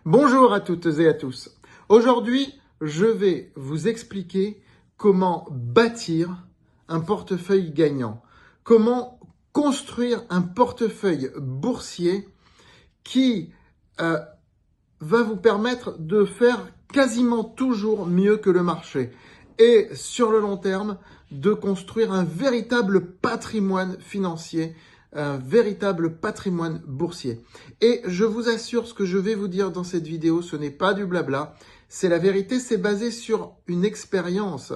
Bonjour à toutes et à tous. Aujourd'hui, je vais vous expliquer comment bâtir un portefeuille gagnant, comment construire un portefeuille boursier qui va vous permettre de faire quasiment toujours mieux que le marché et sur le long terme de construire un véritable patrimoine financier, un véritable patrimoine boursier. Et je vous assure, ce que je vais vous dire dans cette vidéo, ce n'est pas du blabla, c'est la vérité, c'est basé sur une expérience.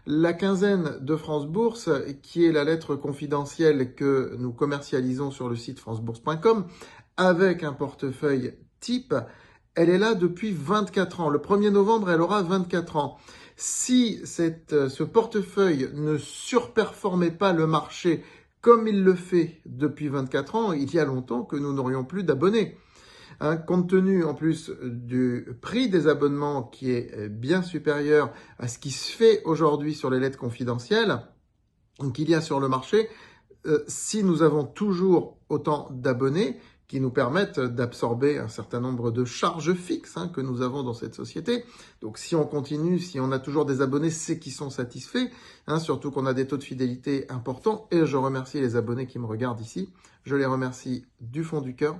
La quinzaine de France Bourse, qui est la lettre confidentielle que nous commercialisons sur le site francebourse.com, avec un portefeuille type, elle est là depuis 24 ans. Le 1er novembre, elle aura 24 ans. Si ce portefeuille ne surperformait pas le marché comme il le fait depuis 24 ans, il y a longtemps que nous n'aurions plus d'abonnés. Compte tenu en plus du prix des abonnements qui est bien supérieur à ce qui se fait aujourd'hui sur les lettres confidentielles qu'il y a sur le marché, si nous avons toujours autant d'abonnés qui nous permettent d'absorber un certain nombre de charges fixes que nous avons dans cette société. Donc si on continue, si on a toujours des abonnés, c'est qu'ils sont satisfaits, surtout qu'on a des taux de fidélité importants. Et je remercie les abonnés qui me regardent ici. Je les remercie du fond du cœur.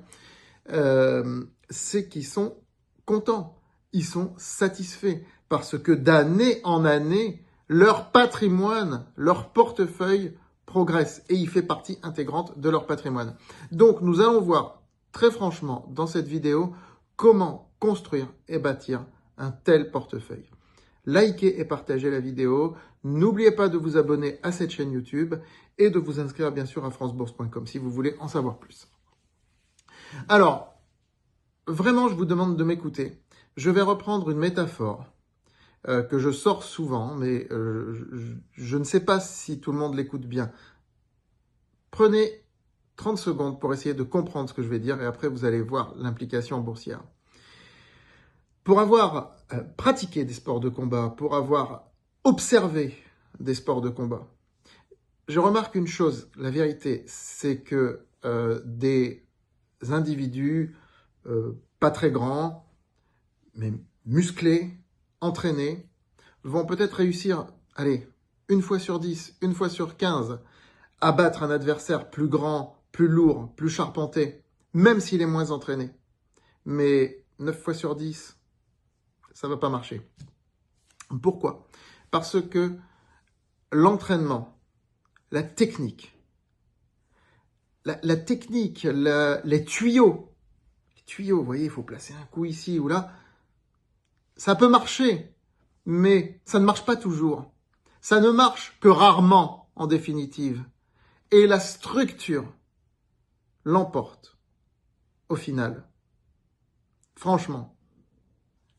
C'est qu'ils sont contents, ils sont satisfaits parce que d'année en année, leur patrimoine, leur portefeuille progresse et il fait partie intégrante de leur patrimoine. Donc nous allons voir très franchement dans cette vidéo comment construire et bâtir un tel portefeuille. Likez et partagez la vidéo. N'oubliez pas de vous abonner à cette chaîne YouTube et de vous inscrire bien sûr à francebourse.com si vous voulez en savoir plus. Alors, vraiment, je vous demande de m'écouter. Je vais reprendre une métaphore que je sors souvent, mais je ne sais pas si tout le monde l'écoute bien. Prenez 30 secondes pour essayer de comprendre ce que je vais dire et après vous allez voir l'implication boursière. Pour avoir pratiqué des sports de combat, pour avoir observé des sports de combat, je remarque une chose, la vérité, c'est que des individus pas très grands, mais musclés, entraînés, vont peut-être réussir, allez, une fois sur 10, une fois sur 15, à battre un adversaire plus grand, plus lourd, plus charpenté, même s'il est moins entraîné. Mais 9 fois sur 10, ça ne va pas marcher. Pourquoi? Parce que l'entraînement, la technique, les tuyaux, vous voyez, il faut placer un coup ici ou là, ça peut marcher, mais ça ne marche pas toujours. Ça ne marche que rarement, en définitive. Et la structure l'emporte, au final. Franchement,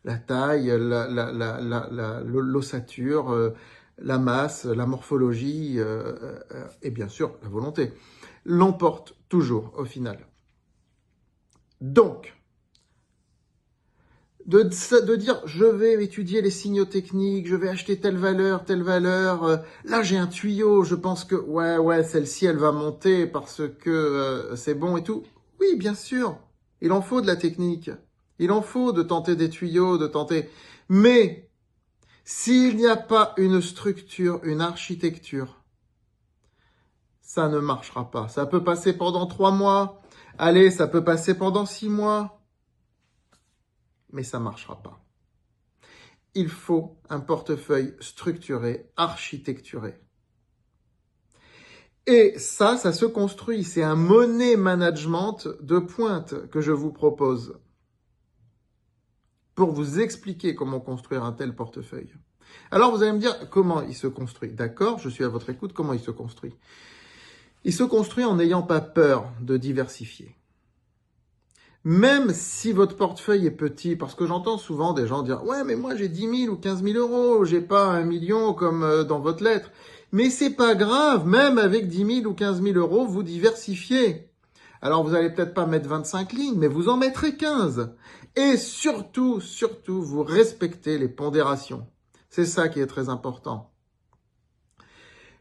la taille, l'ossature, la masse, la morphologie et bien sûr la volonté l'emportent toujours, au final. Donc, de dire je vais étudier les signaux techniques, je vais acheter telle valeur, là j'ai un tuyau, je pense que ouais celle-ci elle va monter parce que c'est bon et tout. Oui, bien sûr, il en faut de la technique, il en faut de tenter des tuyaux, mais s'il n'y a pas une structure, une architecture, ça ne marchera pas. Ça peut passer pendant 3 mois, allez, ça peut passer pendant 6 mois, mais ça ne marchera pas. Il faut un portefeuille structuré, architecturé. Et ça se construit. C'est un money management de pointe que je vous propose pour vous expliquer comment construire un tel portefeuille. Alors vous allez me dire comment il se construit. D'accord, je suis à votre écoute. Comment il se construit? Il se construit en n'ayant pas peur de diversifier. Même si votre portefeuille est petit, parce que j'entends souvent des gens dire « Ouais, mais moi j'ai 10 000 ou 15 000 euros, j'ai pas 1 million comme dans votre lettre. » Mais c'est pas grave, même avec 10 000 ou 15 000 euros, vous diversifiez. Alors vous allez peut-être pas mettre 25 lignes, mais vous en mettrez 15. Et surtout, vous respectez les pondérations. C'est ça qui est très important.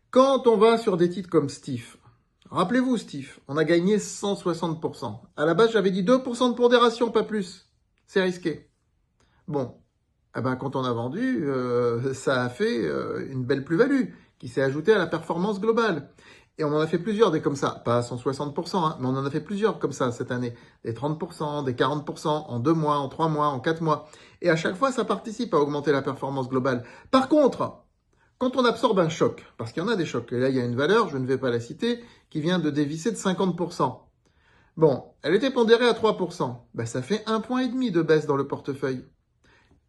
Quand on va sur des titres comme Stif, rappelez-vous, Steve, on a gagné 160%. À la base, j'avais dit 2% de pondération, pas plus. c'est risqué. Bon, eh ben, quand on a vendu, ça a fait une belle plus-value qui s'est ajoutée à la performance globale. Et on en a fait plusieurs des comme ça, pas à 160%, hein, mais on en a fait plusieurs comme ça cette année. Des 30%, des 40%, en 2 mois, en 3 mois, en 4 mois. Et à chaque fois, ça participe à augmenter la performance globale. Par contre, quand on absorbe un choc, parce qu'il y en a des chocs, et là il y a une valeur, je ne vais pas la citer, qui vient de dévisser de 50%. Bon, elle était pondérée à 3%. Ben, ça fait 1,5 point de baisse dans le portefeuille.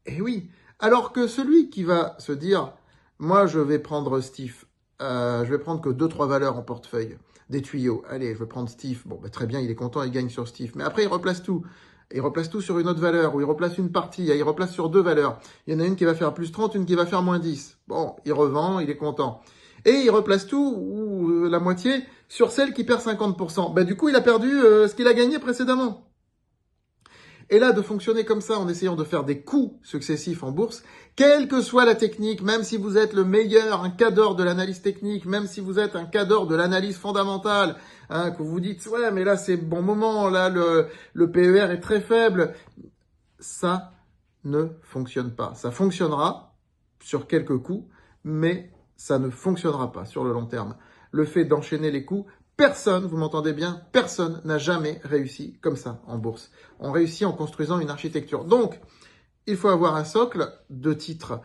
Eh oui, alors que celui qui va se dire, moi je vais prendre Steve, je vais prendre que 2-3 valeurs en portefeuille, des tuyaux, allez, je vais prendre Steve, bon, bah, très bien, il est content, il gagne sur Steve, mais après il replace tout. Il replace tout sur une autre valeur, ou il replace une partie, il replace sur 2 valeurs. Il y en a une qui va faire plus 30, une qui va faire moins 10. Bon, il revend, il est content. Et il replace tout, ou la moitié, sur celle qui perd 50%. Ben, du coup, il a perdu ce qu'il a gagné précédemment. Et là, de fonctionner comme ça, en essayant de faire des coups successifs en bourse, quelle que soit la technique, même si vous êtes le meilleur, un cadre de l'analyse technique, même si vous êtes un cadre de l'analyse fondamentale, hein, que vous dites, ouais, mais là, c'est bon moment, là, le PER est très faible, ça ne fonctionne pas. Ça fonctionnera sur quelques coups, mais ça ne fonctionnera pas sur le long terme. Le fait d'enchaîner les coups, personne, vous m'entendez bien, personne n'a jamais réussi comme ça en bourse. On réussit en construisant une architecture. Donc, il faut avoir un socle de titres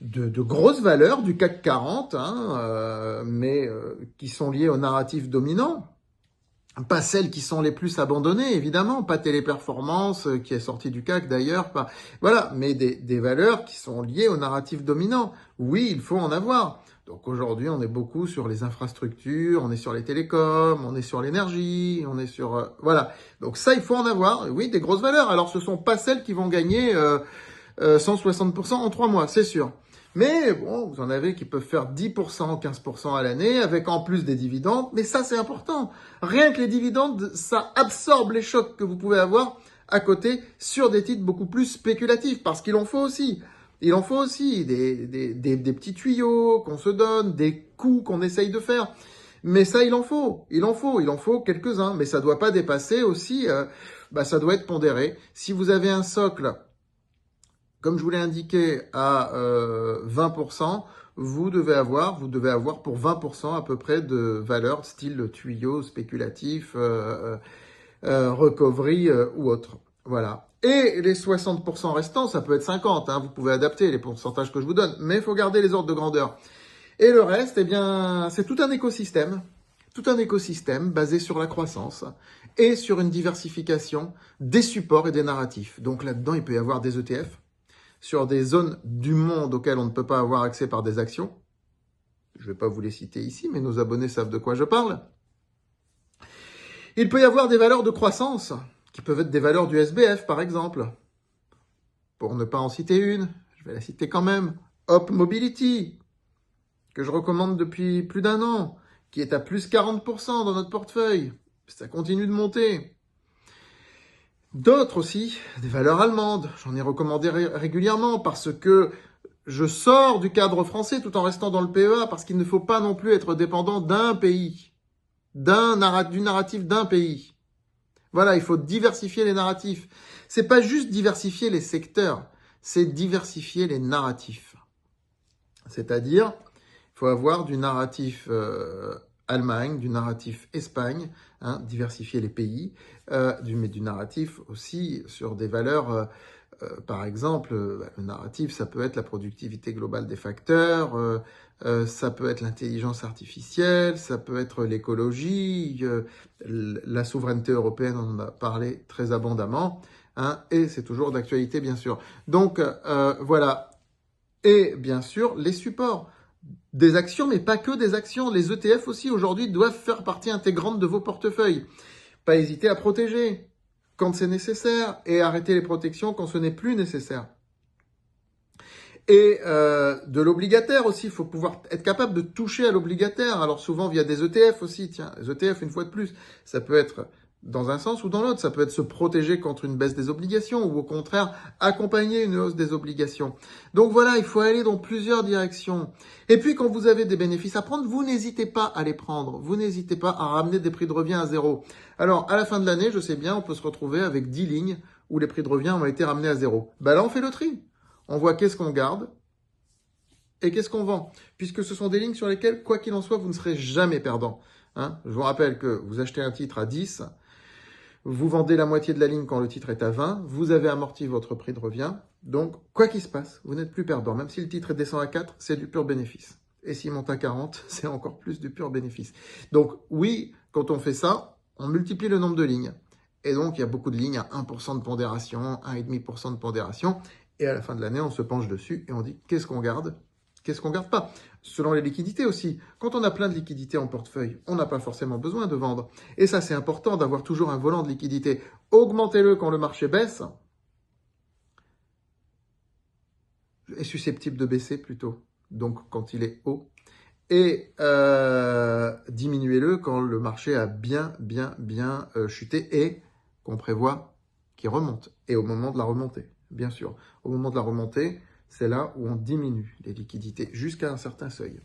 de grosses valeurs du CAC 40, hein, mais qui sont liées au narratif dominant. Pas celles qui sont les plus abandonnées, évidemment, pas Téléperformance, qui est sorti du CAC d'ailleurs, pas voilà, mais des valeurs qui sont liées au narratif dominant. Oui, il faut en avoir. Donc aujourd'hui, on est beaucoup sur les infrastructures, on est sur les télécoms, on est sur l'énergie, on est sur voilà. Donc ça, il faut en avoir. Oui, des grosses valeurs. Alors ce sont pas celles qui vont gagner 160% en 3 mois, c'est sûr. Mais bon, vous en avez qui peuvent faire 10%, 15% à l'année, avec en plus des dividendes. Mais ça, c'est important. Rien que les dividendes, ça absorbe les chocs que vous pouvez avoir à côté sur des titres beaucoup plus spéculatifs, parce qu'il en faut aussi. Il en faut aussi des petits tuyaux qu'on se donne, des coups qu'on essaye de faire. Mais ça, il en faut quelques-uns. Mais ça doit pas dépasser aussi, ça doit être pondéré. Si vous avez un socle, comme je vous l'ai indiqué, à 20%, vous devez avoir pour 20% à peu près de valeurs style tuyau, spéculatif, recovery ou autre. Voilà. Et les 60% restants, ça peut être 50, hein, vous pouvez adapter les pourcentages que je vous donne, mais il faut garder les ordres de grandeur. Et le reste, eh bien, c'est tout un écosystème basé sur la croissance et sur une diversification des supports et des narratifs. Donc là-dedans, il peut y avoir des ETF sur des zones du monde auxquelles on ne peut pas avoir accès par des actions. Je ne vais pas vous les citer ici, mais nos abonnés savent de quoi je parle. Il peut y avoir des valeurs de croissance, qui peuvent être des valeurs du SBF, par exemple. Pour ne pas en citer une, je vais la citer quand même. Hop Mobility, que je recommande depuis plus d'1 an, qui est à plus 40% dans notre portefeuille. Ça continue de monter. D'autres aussi, des valeurs allemandes. J'en ai recommandé régulièrement parce que je sors du cadre français tout en restant dans le PEA, parce qu'il ne faut pas non plus être dépendant d'un pays, du narratif d'un pays. Voilà, il faut diversifier les narratifs. C'est pas juste diversifier les secteurs, c'est diversifier les narratifs. C'est-à-dire, il faut avoir du narratif Allemagne, du narratif Espagne, hein, diversifier les pays, mais du narratif aussi sur des valeurs, par exemple, le narratif, ça peut être la productivité globale des facteurs, ça peut être l'intelligence artificielle, ça peut être l'écologie, la souveraineté européenne, on en a parlé très abondamment, hein, et c'est toujours d'actualité, bien sûr. Donc, voilà. Et bien sûr, les supports. Des actions, mais pas que des actions. Les ETF aussi, aujourd'hui, doivent faire partie intégrante de vos portefeuilles. Pas hésiter à protéger quand c'est nécessaire et arrêter les protections quand ce n'est plus nécessaire. Et de l'obligataire aussi, il faut pouvoir être capable de toucher à l'obligataire. Alors souvent via des ETF aussi, tiens, les ETF, une fois de plus, ça peut être dans un sens ou dans l'autre. Ça peut être se protéger contre une baisse des obligations ou au contraire accompagner une hausse des obligations. Donc voilà, il faut aller dans plusieurs directions. Et puis quand vous avez des bénéfices à prendre, vous n'hésitez pas à les prendre. Vous n'hésitez pas à ramener des prix de revient à zéro. Alors à la fin de l'année, je sais bien, on peut se retrouver avec 10 lignes où les prix de revient ont été ramenés à zéro. Ben là, on fait le tri. On voit qu'est-ce qu'on garde et qu'est-ce qu'on vend. Puisque ce sont des lignes sur lesquelles, quoi qu'il en soit, vous ne serez jamais perdant. Hein, je vous rappelle que vous achetez un titre à 10, vous vendez la moitié de la ligne quand le titre est à 20, vous avez amorti votre prix de revient, donc quoi qu'il se passe, vous n'êtes plus perdant. Même si le titre descend à 4, c'est du pur bénéfice. Et s'il monte à 40, c'est encore plus du pur bénéfice. Donc oui, quand on fait ça, on multiplie le nombre de lignes. Et donc il y a beaucoup de lignes à 1% de pondération, 1,5% de pondération, et à la fin de l'année, on se penche dessus et on dit qu'est-ce qu'on garde ? Qu'est-ce qu'on garde pas? Selon les liquidités aussi. Quand on a plein de liquidités en portefeuille, on n'a pas forcément besoin de vendre. Et ça, c'est important d'avoir toujours un volant de liquidité. Augmentez-le quand le marché baisse. Est susceptible de baisser plutôt. Donc, quand il est haut. Et diminuez-le quand le marché a bien chuté et qu'on prévoit qu'il remonte. Et au moment de la remontée, bien sûr. Au moment de la remontée, c'est là où on diminue les liquidités jusqu'à un certain seuil.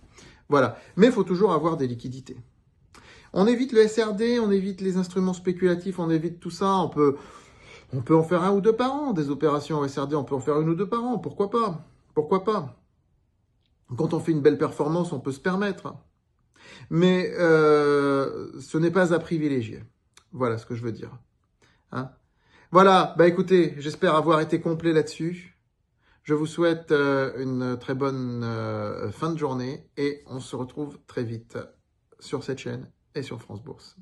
Voilà. Mais il faut toujours avoir des liquidités. On évite le SRD, on évite les instruments spéculatifs, on évite tout ça. On peut en faire un ou deux par an. Des opérations SRD, on peut en faire une ou deux par an. Pourquoi pas? Pourquoi pas? Quand on fait une belle performance, on peut se permettre. Mais ce n'est pas à privilégier. Voilà ce que je veux dire. Hein? Voilà, bah écoutez, j'espère avoir été complet là-dessus. Je vous souhaite une très bonne fin de journée et on se retrouve très vite sur cette chaîne et sur France Bourse.